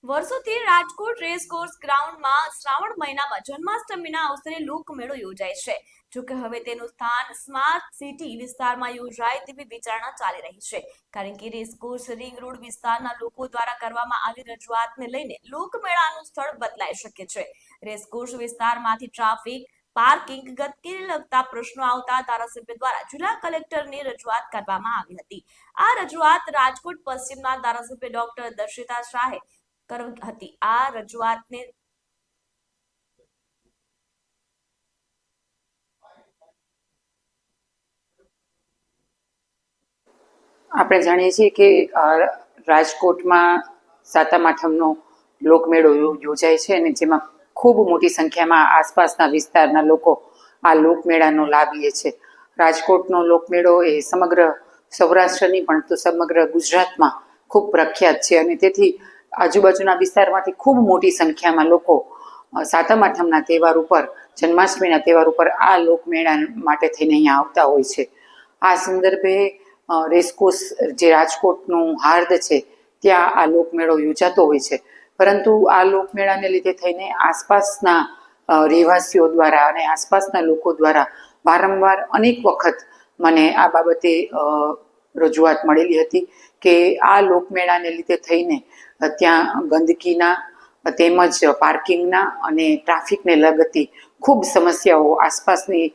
વર્ષોથી રાજકોટ રેસકોર્સ ગ્રાઉન્ડમાં શ્રાવણ મહિનામાં જન્માષ્ટમીના અવસરે લોકમેળો યોજાય છે. જોકે હવે તેનું સ્થાન સ્માર્ટ સિટી વિસ્તારમાં યોજાય તેવી વિચારણા ચાલી રહી છે. કારણ કે રેસકોર્સ રિંગ રોડ વિસ્તારના લોકો દ્વારા કરવામાં આવી રજૂઆતને લઈને લોકમેળાનું સ્થળ બદલાઈ શકે છે. રેસકોર્સ વિસ્તારમાંથી ટ્રાફિક પાર્કિંગ ગતિને લગતા પ્રશ્નો આવતા ધારાસભ્ય દ્વારા જિલ્લા કલેક્ટરની રજૂઆત કરવામાં આવી હતી. આ રજૂઆત રાજકોટ પશ્ચિમના ધારાસભ્ય ડોક્ટર દર્શિતા શાહે કરી હતી. આ રજૂઆતને આપણે જાણીએ છીએ કે રાજકોટમાં સાતમ આઠમનો લોકમેળો યોજાય છે અને જેમાં ખૂબ મોટી સંખ્યામાં આસપાસના વિસ્તારના લોકો આ લોકમેળાનો લાભ લે છે. રાજકોટનો લોકમેળો એ સમગ્ર સૌરાષ્ટ્રની પણ તો સમગ્ર ગુજરાતમાં ખૂબ પ્રખ્યાત છે અને તેથી આજુબાજુના વિસ્તારમાંથી ખૂબ મોટી સંખ્યામાં લોકો સાતમ આઠમના તહેવાર ઉપર, જન્માષ્ટમીના તહેવાર ઉપર આ લોકમેળા માટે થઈને અહીંયા આવતા હોય છે. આ સંદર્ભે રેસકોર્સ જે રાજકોટનું હાર્દ છે ત્યાં આ લોકમેળો યોજાતો હોય છે. પરંતુ આ લોકમેળાને લીધે થઈને આસપાસના રહેવાસીઓ દ્વારા અને આસપાસના લોકો દ્વારા વારંવાર અનેક વખત મને આ બાબતે રજૂઆત મળેલી હતી કે આ લોકમેળાને લીધે થઈને ત્યાં ગંદકીના તેમજ પાર્કિંગના અને ટ્રાફિકને લગતી ખૂબ સમસ્યાઓ આસપાસની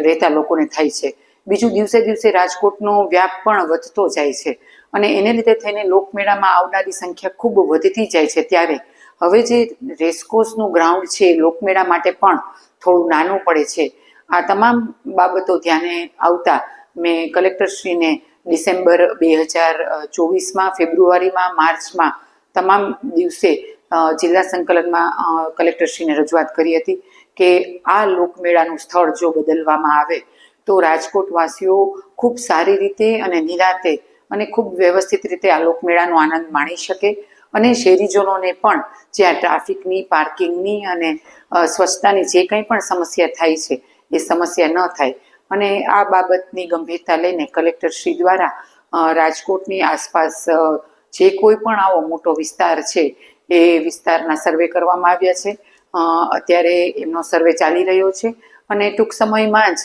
રહેતા લોકોને થાય છે. બીજું, દિવસે દિવસે રાજકોટનો વ્યાપ પણ વધતો જાય છે અને એને લીધે થઈને લોકમેળામાં આવનારી સંખ્યા ખૂબ વધતી જાય છે. ત્યારે હવે જે રેસકોર્સનું ગ્રાઉન્ડ છે એ લોકમેળા માટે પણ થોડું નાનું પડે છે. આ તમામ બાબતો ધ્યાને આવતા મેં કલેક્ટરશ્રીને ડિસેમ્બર 2024માં, ફેબ્રુઆરીમાં, માર્ચમાં તમામ દિવસે જિલ્લા સંકલનમાં કલેક્ટરશ્રીને રજૂઆત કરી હતી કે આ લોકમેળાનું સ્થળ જો બદલવામાં આવે તો રાજકોટવાસીઓ ખૂબ સારી રીતે અને નિરાતે અને ખૂબ વ્યવસ્થિત રીતે આ લોકમેળાનો આનંદ માણી શકે અને શહેરીજનોને પણ જ્યાં ટ્રાફિકની, પાર્કિંગની અને સ્વચ્છતાની જે કંઈ પણ સમસ્યા થાય છે એ સમસ્યા ન થાય. અને આ બાબતની ગંભીરતા લઈને કલેક્ટરશ્રી દ્વારા રાજકોટની આસપાસ જે કોઈ પણ આવો મોટો વિસ્તાર છે એ વિસ્તારના સર્વે કરવામાં આવ્યા છે. અત્યારે એમનો સર્વે ચાલી રહ્યો છે અને ટૂંક સમયમાં જ